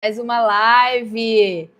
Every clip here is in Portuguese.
Mais uma live.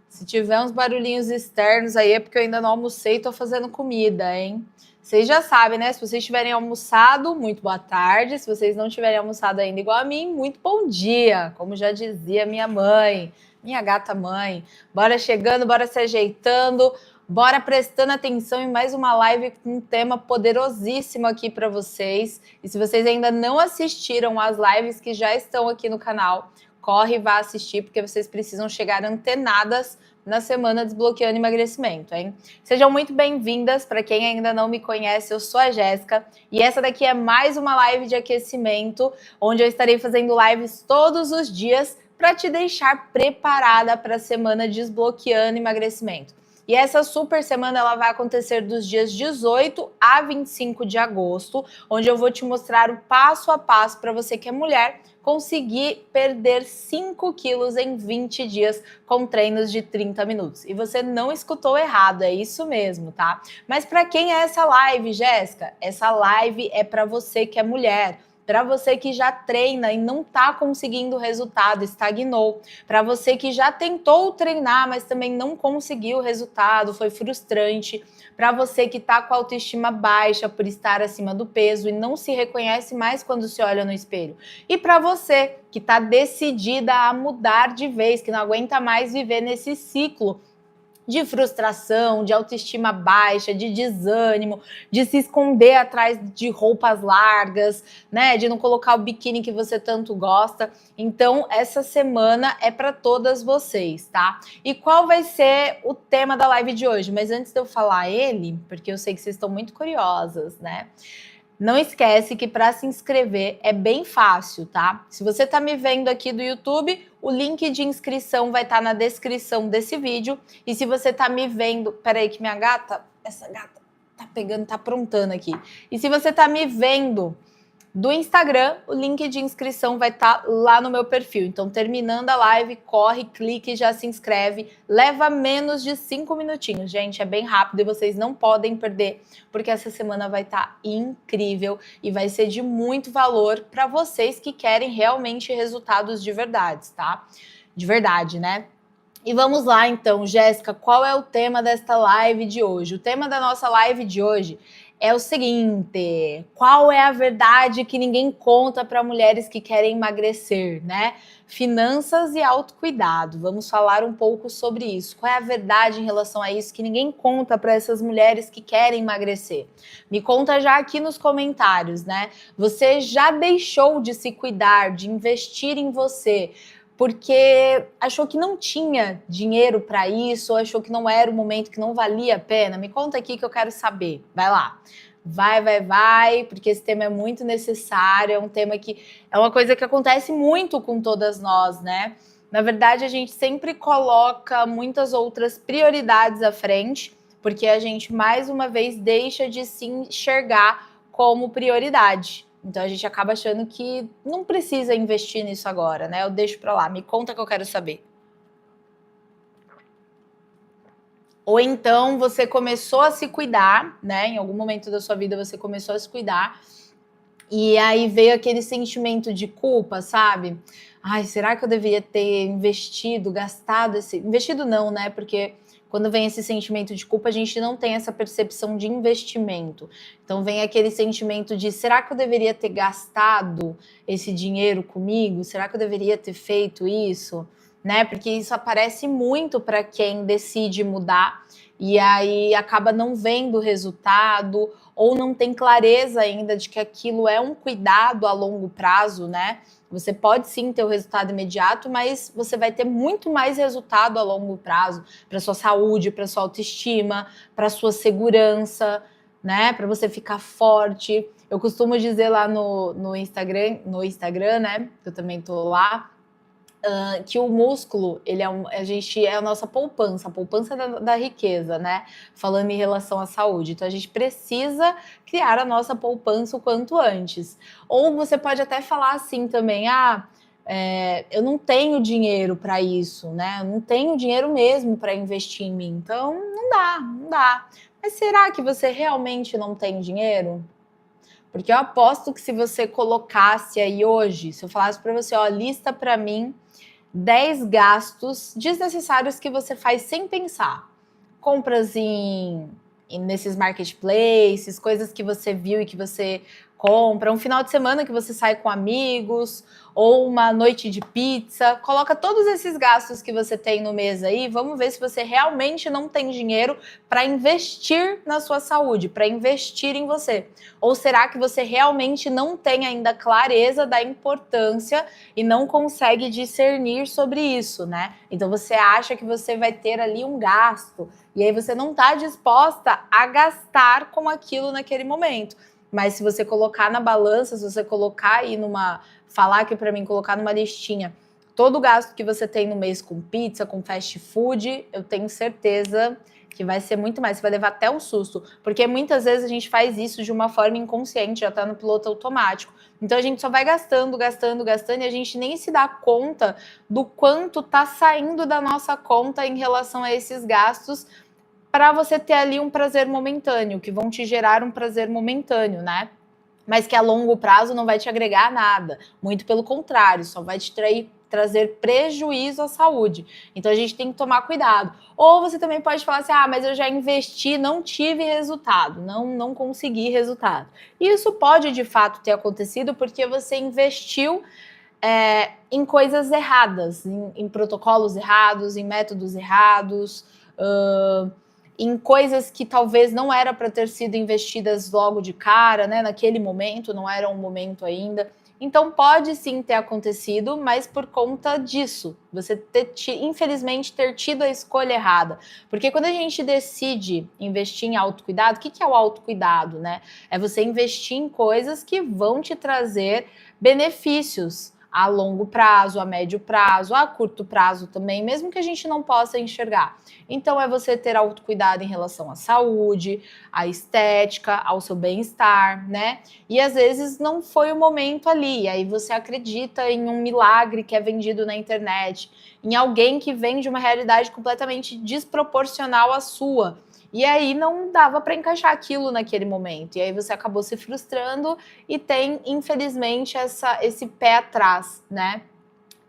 Se tiver uns barulhinhos externos aí é porque eu ainda não almocei e tô fazendo comida, hein? Vocês já sabem, né? Se vocês tiverem almoçado, muito boa tarde. Se vocês não tiverem almoçado ainda igual a mim, muito bom dia. Como já dizia minha mãe, minha gata mãe. Bora chegando, bora se ajeitando, bora prestando atenção em mais uma live com um tema poderosíssimo aqui para vocês. E se vocês ainda não assistiram às lives que já estão aqui no canal, corre e vá assistir, porque vocês precisam chegar antenadas na semana Desbloqueando Emagrecimento, hein? Sejam muito bem-vindas. Para quem ainda não me conhece, eu sou a Jéssica e essa daqui é mais uma live de aquecimento, onde eu estarei fazendo lives todos os dias para te deixar preparada para a semana Desbloqueando Emagrecimento. E essa super semana ela vai acontecer dos dias 18 a 25 de agosto, onde eu vou te mostrar o passo a passo para você que é mulher conseguir perder 5 quilos em 20 dias com treinos de 30 minutos. E você não escutou errado, é isso mesmo, tá? Mas para quem é essa live, Jéssica? Essa live é para você que é mulher, para você que já treina e não está conseguindo resultado, estagnou, para você que já tentou treinar, mas também não conseguiu resultado, foi frustrante, para você que está com a autoestima baixa por estar acima do peso e não se reconhece mais quando se olha no espelho, e para você que está decidida a mudar de vez, que não aguenta mais viver nesse ciclo de frustração, de autoestima baixa, de desânimo, de se esconder atrás de roupas largas, né? De não colocar o biquíni que você tanto gosta. Então, essa semana é para todas vocês, tá? E qual vai ser o tema da live de hoje? Mas antes de eu falar ele, porque eu sei que vocês estão muito curiosas, né? Não esquece que para se inscrever é bem fácil, tá? Se você está me vendo aqui do YouTube, o link de inscrição vai estar na descrição desse vídeo. E se você está me vendo... Peraí que essa gata tá pegando, tá aprontando aqui. E se você está me vendo do Instagram, o link de inscrição vai estar lá no meu perfil. Então, terminando a live, corre, clique e já se inscreve. Leva menos de 5 minutinhos, gente. É bem rápido e vocês não podem perder, porque essa semana vai estar incrível e vai ser de muito valor para vocês que querem realmente resultados de verdade, tá? De verdade, né? E vamos lá, então, Jéssica, qual é o tema desta live de hoje? O tema da nossa live de hoje é o seguinte: qual é a verdade que ninguém conta para mulheres que querem emagrecer, né? Finanças e autocuidado. Vamos falar um pouco sobre isso. Qual é a verdade em relação a isso que ninguém conta para essas mulheres que querem emagrecer? Me conta já aqui nos comentários, né? Você já deixou de se cuidar, de investir em você, porque achou que não tinha dinheiro para isso, ou achou que não era o momento, que não valia a pena? Me conta aqui que eu quero saber. Vai lá. Vai, porque esse tema é muito necessário, é um tema que é uma coisa que acontece muito com todas nós, né? Na verdade, a gente sempre coloca muitas outras prioridades à frente, porque a gente, mais uma vez, deixa de se enxergar como prioridade. Então a gente acaba achando que não precisa investir nisso agora, né? Eu deixo para lá, me conta que eu quero saber. Ou então você começou a se cuidar, né? Em algum momento da sua vida você começou a se cuidar e aí veio aquele sentimento de culpa, sabe? Ai, será que eu deveria ter investido, gastado esse... Investido não, né? Porque quando vem esse sentimento de culpa, a gente não tem essa percepção de investimento. Então vem aquele sentimento de, será que eu deveria ter gastado esse dinheiro comigo? Será que eu deveria ter feito isso? Né? Porque isso aparece muito para quem decide mudar e aí acaba não vendo o resultado ou não tem clareza ainda de que aquilo é um cuidado a longo prazo, né? Você pode sim ter o resultado imediato, mas você vai ter muito mais resultado a longo prazo para sua saúde, para sua autoestima, para sua segurança, né? Para você ficar forte. Eu costumo dizer lá no Instagram, né? Eu também tô lá. Que o músculo, ele é é a nossa poupança, a poupança da riqueza, né? Falando em relação à saúde. Então, a gente precisa criar a nossa poupança o quanto antes. Ou você pode até falar assim também, eu não tenho dinheiro para isso, né? Eu não tenho dinheiro mesmo para investir em mim. Então, não dá. Mas será que você realmente não tem dinheiro? Porque eu aposto que se você colocasse aí hoje, se eu falasse para você, ó, lista para mim 10 gastos desnecessários que você faz sem pensar. Compras nesses marketplaces, coisas que você viu e que você compra, um final de semana que você sai com amigos, ou uma noite de pizza. Coloca todos esses gastos que você tem no mês aí, vamos ver se você realmente não tem dinheiro para investir na sua saúde, para investir em você. Ou será que você realmente não tem ainda clareza da importância e não consegue discernir sobre isso, né? Então você acha que você vai ter ali um gasto, e aí você não está disposta a gastar com aquilo naquele momento. Mas se você colocar na balança, se você colocar aí falar aqui para mim, colocar numa listinha todo o gasto que você tem no mês com pizza, com fast food, eu tenho certeza que vai ser muito mais. Você vai levar até um susto, porque muitas vezes a gente faz isso de uma forma inconsciente, já está no piloto automático. Então a gente só vai gastando, gastando, gastando, e a gente nem se dá conta do quanto está saindo da nossa conta em relação a esses gastos, para você ter ali um prazer momentâneo, que vão te gerar um prazer momentâneo, né? Mas que a longo prazo não vai te agregar nada. Muito pelo contrário, só vai te trazer prejuízo à saúde. Então a gente tem que tomar cuidado. Ou você também pode falar assim, mas eu já investi, não tive resultado, não consegui resultado. E isso pode de fato ter acontecido porque você investiu em coisas erradas, em protocolos errados, em métodos errados, em coisas que talvez não era para ter sido investidas logo de cara, né? Naquele momento, não era um momento ainda. Então pode sim ter acontecido, mas por conta disso, você infelizmente ter tido a escolha errada. Porque quando a gente decide investir em autocuidado, o que é o autocuidado, né? É você investir em coisas que vão te trazer benefícios a longo prazo, a médio prazo, a curto prazo também, mesmo que a gente não possa enxergar. Então é você ter autocuidado em relação à saúde, à estética, ao seu bem-estar, né? E às vezes não foi o momento ali, aí você acredita em um milagre que é vendido na internet, em alguém que vende uma realidade completamente desproporcional à sua. E aí não dava para encaixar aquilo naquele momento. E aí você acabou se frustrando e tem, infelizmente, esse pé atrás, né?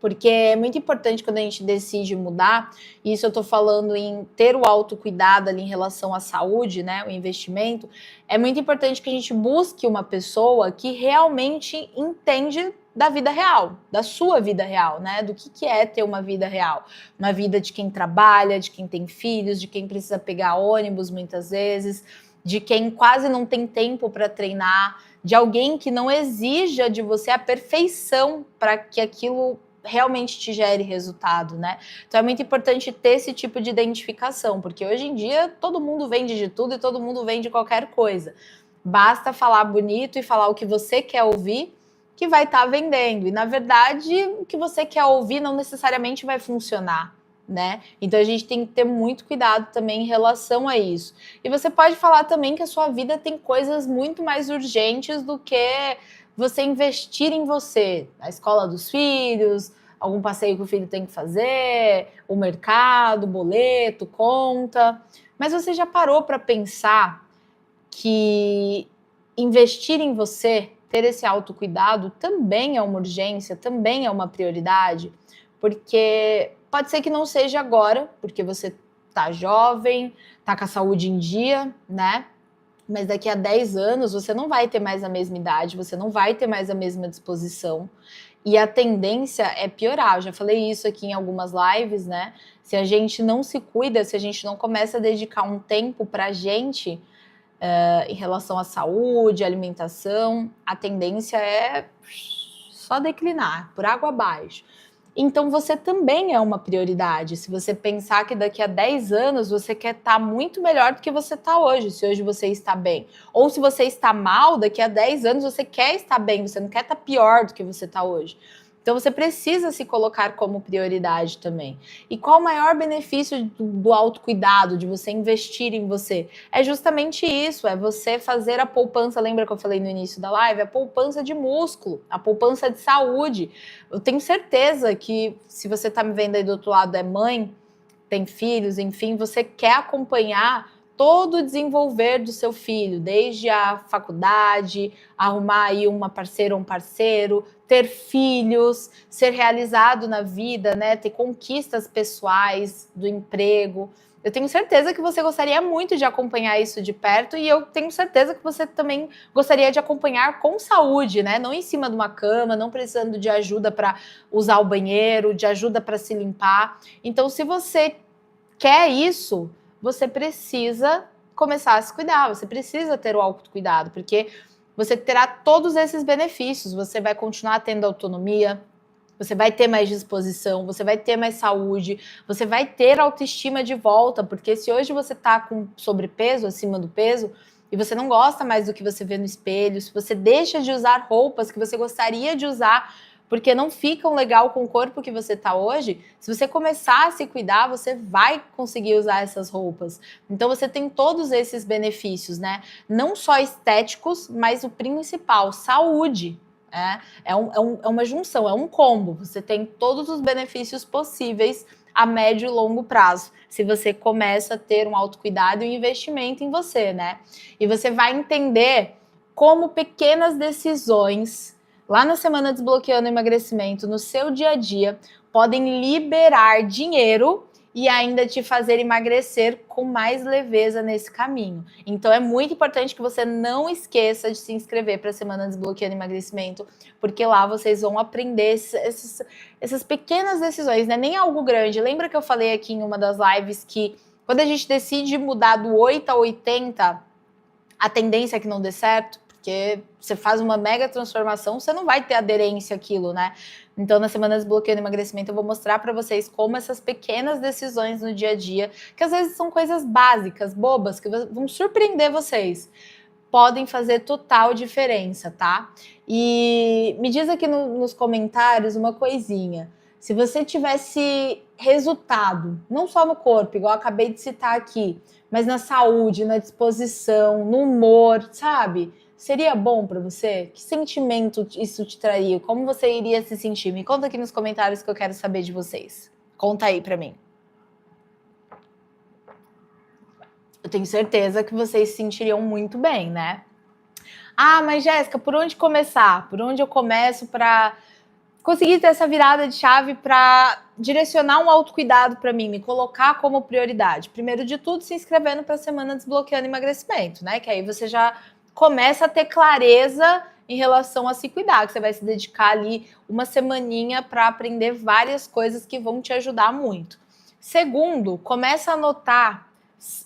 Porque é muito importante quando a gente decide mudar, e isso eu tô falando em ter o autocuidado ali em relação à saúde, né, o investimento, é muito importante que a gente busque uma pessoa que realmente entende da vida real, da sua vida real, né, do que é ter uma vida real, uma vida de quem trabalha, de quem tem filhos, de quem precisa pegar ônibus muitas vezes, de quem quase não tem tempo para treinar, de alguém que não exija de você a perfeição para que aquilo realmente te gere resultado, né? Então é muito importante ter esse tipo de identificação, porque hoje em dia todo mundo vende de tudo e todo mundo vende qualquer coisa. Basta falar bonito e falar o que você quer ouvir, que vai estar vendendo. E na verdade, o que você quer ouvir não necessariamente vai funcionar, né? Então a gente tem que ter muito cuidado também em relação a isso. E você pode falar também que a sua vida tem coisas muito mais urgentes do que você investir em você, a escola dos filhos, algum passeio que o filho tem que fazer, o mercado, boleto, conta. Mas você já parou para pensar que investir em você, ter esse autocuidado, também é uma urgência, também é uma prioridade? Porque pode ser que não seja agora, porque você tá jovem, tá com a saúde em dia, né? Mas daqui a 10 anos você não vai ter mais a mesma idade, você não vai ter mais a mesma disposição. E a tendência é piorar. Eu já falei isso aqui em algumas lives, né? Se a gente não se cuida, se a gente não começa a dedicar um tempo pra gente em relação à saúde, alimentação, a tendência é só declinar, por água abaixo. Então você também é uma prioridade. Se você pensar que daqui a 10 anos você quer estar muito melhor do que você está hoje, se hoje você está bem. Ou se você está mal, daqui a 10 anos você quer estar bem, você não quer estar pior do que você está hoje. Então você precisa se colocar como prioridade também. E qual o maior benefício do autocuidado, de você investir em você? É justamente isso, é você fazer a poupança, lembra que eu falei no início da live? A poupança de músculo, a poupança de saúde. Eu tenho certeza que se você está me vendo aí do outro lado, é mãe, tem filhos, enfim, você quer acompanhar todo o desenvolver do seu filho, desde a faculdade, arrumar aí uma parceira ou um parceiro, ter filhos, ser realizado na vida, né? Ter conquistas pessoais do emprego. Eu tenho certeza que você gostaria muito de acompanhar isso de perto e eu tenho certeza que você também gostaria de acompanhar com saúde, né? Não em cima de uma cama, não precisando de ajuda para usar o banheiro, de ajuda para se limpar. Então, se você quer isso, você precisa começar a se cuidar, você precisa ter o autocuidado, porque você terá todos esses benefícios, você vai continuar tendo autonomia, você vai ter mais disposição, você vai ter mais saúde, você vai ter autoestima de volta, porque se hoje você tá com sobrepeso, acima do peso, e você não gosta mais do que você vê no espelho, se você deixa de usar roupas que você gostaria de usar, porque não ficam legal com o corpo que você tá hoje, se você começar a se cuidar, você vai conseguir usar essas roupas. Então você tem todos esses benefícios, né? Não só estéticos, mas o principal, saúde. É uma junção, é um combo. Você tem todos os benefícios possíveis a médio e longo prazo, se você começa a ter um autocuidado e um investimento em você, né? E você vai entender como pequenas decisões, lá na Semana Desbloqueando o Emagrecimento, no seu dia a dia, podem liberar dinheiro e ainda te fazer emagrecer com mais leveza nesse caminho. Então é muito importante que você não esqueça de se inscrever para a Semana Desbloqueando Emagrecimento, porque lá vocês vão aprender essas pequenas decisões, né? Nem algo grande. Lembra que eu falei aqui em uma das lives que quando a gente decide mudar do 8 a 80, a tendência é que não dê certo? Porque você faz uma mega transformação, você não vai ter aderência àquilo, né? Então, na Semana Desbloqueando Emagrecimento, eu vou mostrar para vocês como essas pequenas decisões no dia a dia, que às vezes são coisas básicas, bobas, que vão surpreender vocês, podem fazer total diferença, tá? E me diz aqui nos comentários uma coisinha. Se você tivesse resultado, não só no corpo, igual eu acabei de citar aqui, mas na saúde, na disposição, no humor, sabe? Seria bom para você? Que sentimento isso te traria? Como você iria se sentir? Me conta aqui nos comentários que eu quero saber de vocês. Conta aí para mim. Eu tenho certeza que vocês se sentiriam muito bem, né? Ah, mas Jéssica, por onde começar? Por onde eu começo para conseguir ter essa virada de chave para direcionar um autocuidado para mim, me colocar como prioridade? Primeiro de tudo, se inscrevendo para a Semana Desbloqueando Emagrecimento, né? Que aí você já começa a ter clareza em relação a se cuidar, que você vai se dedicar ali uma semaninha para aprender várias coisas que vão te ajudar muito. Segundo, começa a anotar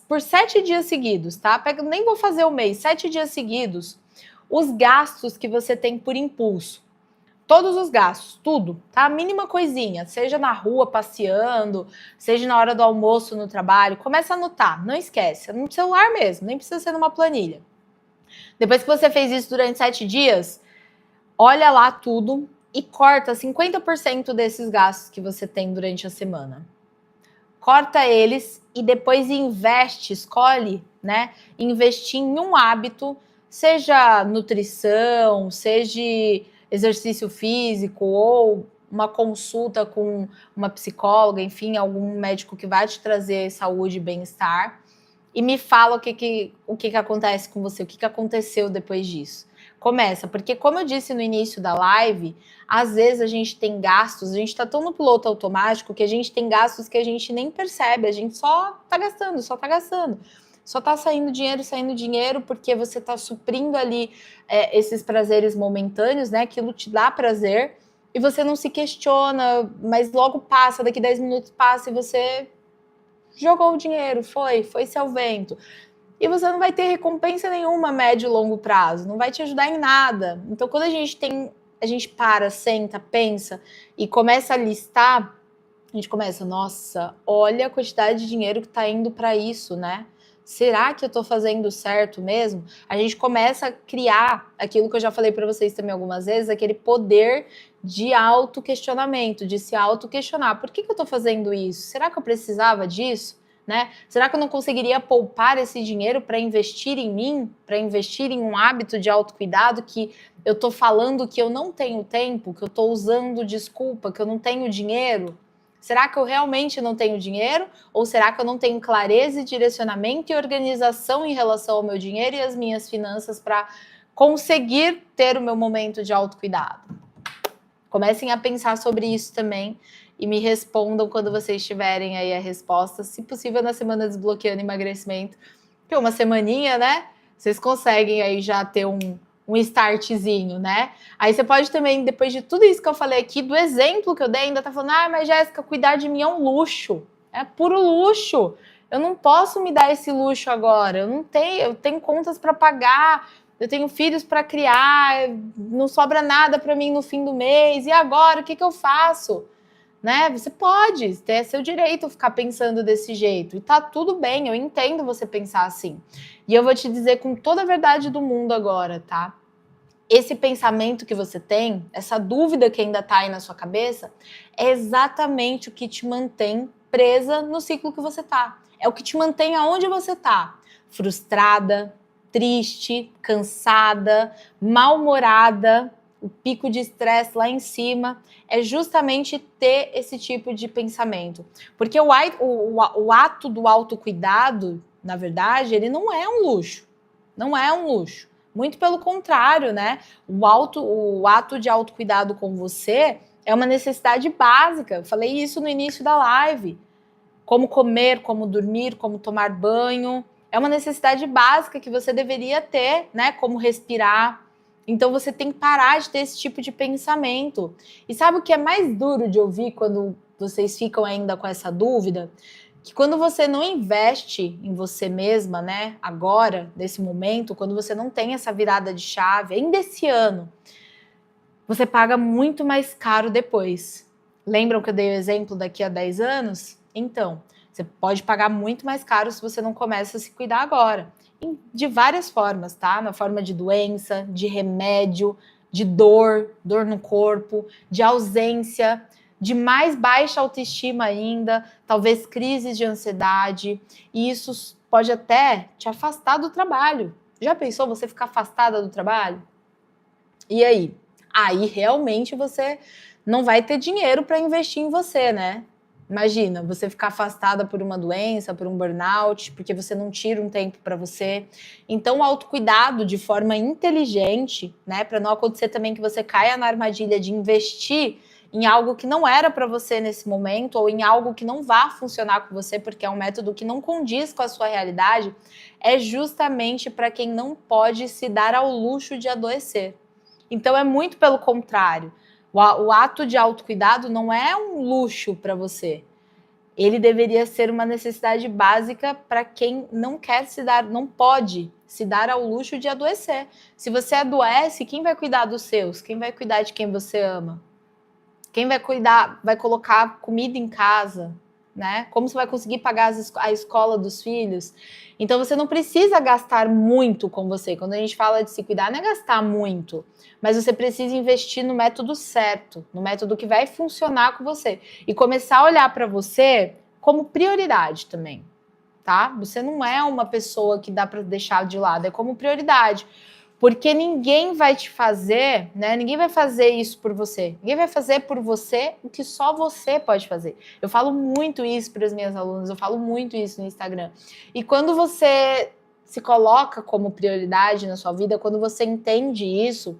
por 7 dias seguidos, tá? Nem vou fazer o mês, 7 dias seguidos, os gastos que você tem por impulso. Todos os gastos, tudo, tá? A mínima coisinha, seja na rua passeando, seja na hora do almoço no trabalho, começa a anotar, não esquece, no celular mesmo, nem precisa ser numa planilha. Depois que você fez isso durante 7 dias, olha lá tudo e corta 50% desses gastos que você tem durante a semana. Corta eles e depois investe, escolhe, né? Investir em um hábito, seja nutrição, seja exercício físico ou uma consulta com uma psicóloga, enfim, algum médico que vai te trazer saúde e bem-estar. E me fala o que acontece com você, o que aconteceu depois disso. Começa, porque como eu disse no início da live, às vezes a gente tem gastos, a gente está tão no piloto automático que a gente tem gastos que a gente nem percebe, a gente só tá gastando, só tá saindo dinheiro, porque você tá suprindo ali esses prazeres momentâneos, né? Aquilo te dá prazer e você não se questiona, mas logo passa, daqui 10 minutos passa e você jogou o dinheiro, foi-se ao vento. E você não vai ter recompensa nenhuma a médio e longo prazo, não vai te ajudar em nada. Então, quando a gente para, senta, pensa e começa a listar, a gente começa, nossa, olha a quantidade de dinheiro que está indo para isso, né? Será que eu estou fazendo certo mesmo? A gente começa a criar aquilo que eu já falei para vocês também algumas vezes, aquele poder de autoquestionamento, de se autoquestionar. Por que eu estou fazendo isso? Será que eu precisava disso? Né? Será que eu não conseguiria poupar esse dinheiro para investir em mim, para investir em um hábito de autocuidado que eu estou falando que eu não tenho tempo, que eu estou usando desculpa, que eu não tenho dinheiro? Será que eu realmente não tenho dinheiro? Ou será que eu não tenho clareza e direcionamento e organização em relação ao meu dinheiro e às minhas finanças para conseguir ter o meu momento de autocuidado? Comecem a pensar sobre isso também e me respondam quando vocês tiverem aí a resposta, se possível na semana Desbloqueando Emagrecimento, que é uma semaninha, né? Vocês conseguem aí já ter um startzinho, né? Aí você pode também, depois de tudo isso que eu falei aqui, do exemplo que eu dei, ainda tá falando, mas Jéssica, cuidar de mim é um luxo, é puro luxo. Eu não posso me dar esse luxo agora, eu tenho contas para pagar, eu tenho filhos para criar, não sobra nada para mim no fim do mês, e agora, o que eu faço? Né? Você pode ter seu direito a ficar pensando desse jeito, e tá tudo bem, eu entendo você pensar assim. E eu vou te dizer com toda a verdade do mundo agora, tá? Esse pensamento que você tem, essa dúvida que ainda tá aí na sua cabeça, é exatamente o que te mantém presa no ciclo que você tá. É o que te mantém aonde você tá. Frustrada, triste, cansada, mal-humorada, o pico de estresse lá em cima, é justamente ter esse tipo de pensamento. Porque o ato do autocuidado, na verdade, ele não é um luxo. Não é um luxo. Muito pelo contrário, né? O ato de autocuidado com você é uma necessidade básica. Eu falei isso no início da live. Como comer, como dormir, como tomar banho. É uma necessidade básica que você deveria ter, né? Como respirar. Então você tem que parar de ter esse tipo de pensamento. E sabe o que é mais duro de ouvir quando vocês ficam ainda com essa dúvida? Que quando você não investe em você mesma, né, agora, nesse momento, quando você não tem essa virada de chave, ainda esse ano, você paga muito mais caro depois. Lembram que eu dei o exemplo daqui a 10 anos? Então, você pode pagar muito mais caro se você não começa a se cuidar agora. De várias formas, tá? Na forma de doença, de remédio, de dor no corpo, de ausência, de mais baixa autoestima ainda, talvez crises de ansiedade, e isso pode até te afastar do trabalho. Já pensou você ficar afastada do trabalho? E aí? Aí realmente você não vai ter dinheiro para investir em você, né? Imagina, você ficar afastada por uma doença, por um burnout, porque você não tira um tempo para você. Então, o autocuidado de forma inteligente, né, para não acontecer também que você caia na armadilha de investir em algo que não era para você nesse momento, ou em algo que não vá funcionar com você, porque é um método que não condiz com a sua realidade, é justamente para quem não pode se dar ao luxo de adoecer. Então, é muito pelo contrário. O ato de autocuidado não é um luxo para você. Ele deveria ser uma necessidade básica para quem não quer se dar, não pode se dar ao luxo de adoecer. Se você adoece, quem vai cuidar dos seus? Quem vai cuidar de quem você ama? Quem vai cuidar, vai colocar comida em casa, né? Como você vai conseguir pagar a escola dos filhos? Então você não precisa gastar muito com você. Quando a gente fala de se cuidar, não é gastar muito, mas você precisa investir no método certo, no método que vai funcionar com você e começar a olhar para você como prioridade também, tá? Você não é uma pessoa que dá para deixar de lado, é como prioridade. Porque ninguém vai te fazer, né? Ninguém vai fazer isso por você. Ninguém vai fazer por você o que só você pode fazer. Eu falo muito isso para as minhas alunas, eu falo muito isso no Instagram. E quando você se coloca como prioridade na sua vida, quando você entende isso,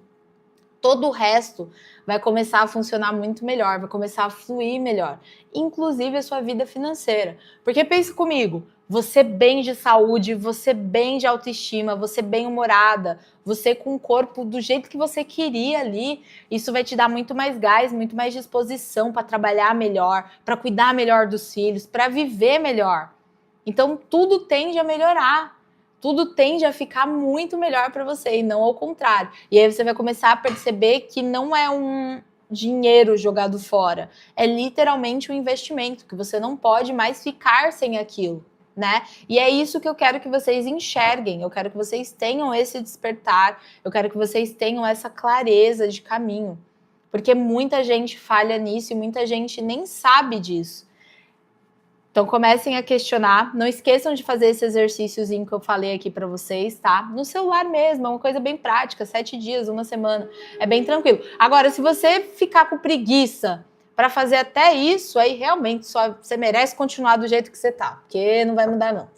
todo o resto vai começar a funcionar muito melhor, vai começar a fluir melhor, inclusive a sua vida financeira. Porque pense comigo, você bem de saúde, você bem de autoestima, você bem-humorada, você com o corpo do jeito que você queria ali, isso vai te dar muito mais gás, muito mais disposição para trabalhar melhor, para cuidar melhor dos filhos, para viver melhor. Então tudo tende a melhorar. Tudo tende a ficar muito melhor para você e não ao contrário. E aí você vai começar a perceber que não é um dinheiro jogado fora, é literalmente um investimento, que você não pode mais ficar sem aquilo, né? E é isso que eu quero que vocês enxerguem, eu quero que vocês tenham esse despertar, eu quero que vocês tenham essa clareza de caminho, porque muita gente falha nisso e muita gente nem sabe disso. Então comecem a questionar, não esqueçam de fazer esse exercíciozinho que eu falei aqui para vocês, tá? No celular mesmo, é uma coisa bem prática, 7 dias, uma semana, é bem tranquilo. Agora, se você ficar com preguiça, para fazer até isso, aí realmente só você merece continuar do jeito que você tá, porque não vai mudar não.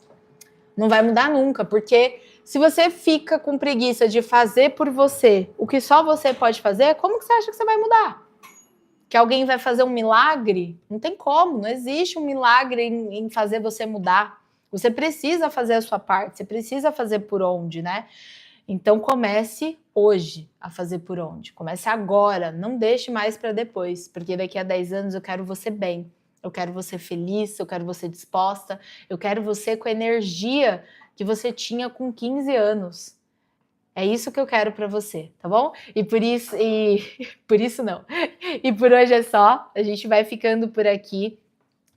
Não vai mudar nunca, porque se você fica com preguiça de fazer por você o que só você pode fazer, como que você acha que você vai mudar? Que alguém vai fazer um milagre? Não tem como, não existe um milagre em fazer você mudar. Você precisa fazer a sua parte, você precisa fazer por onde, né? Então comece hoje a fazer por onde. Comece agora, não deixe mais para depois, porque daqui a 10 anos eu quero você bem. Eu quero você feliz, eu quero você disposta, eu quero você com a energia que você tinha com 15 anos. É isso que eu quero para você, tá bom? E por isso não. E por hoje é só. A gente vai ficando por aqui.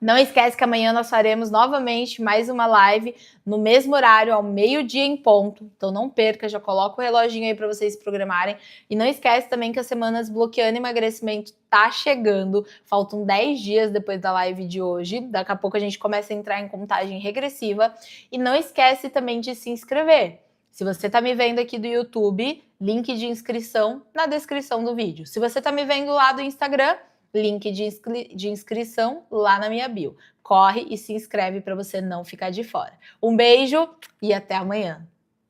Não esquece que amanhã nós faremos novamente mais uma live no mesmo horário, ao meio-dia em ponto. Então não perca, já coloca o reloginho aí para vocês se programarem. E não esquece também que as semanas Bloqueando Emagrecimento tá chegando. Faltam 10 dias depois da live de hoje. Daqui a pouco a gente começa a entrar em contagem regressiva. E não esquece também de se inscrever. Se você está me vendo aqui do YouTube, link de inscrição na descrição do vídeo. Se você está me vendo lá do Instagram, link de inscrição lá na minha bio. Corre e se inscreve para você não ficar de fora. Um beijo e até amanhã.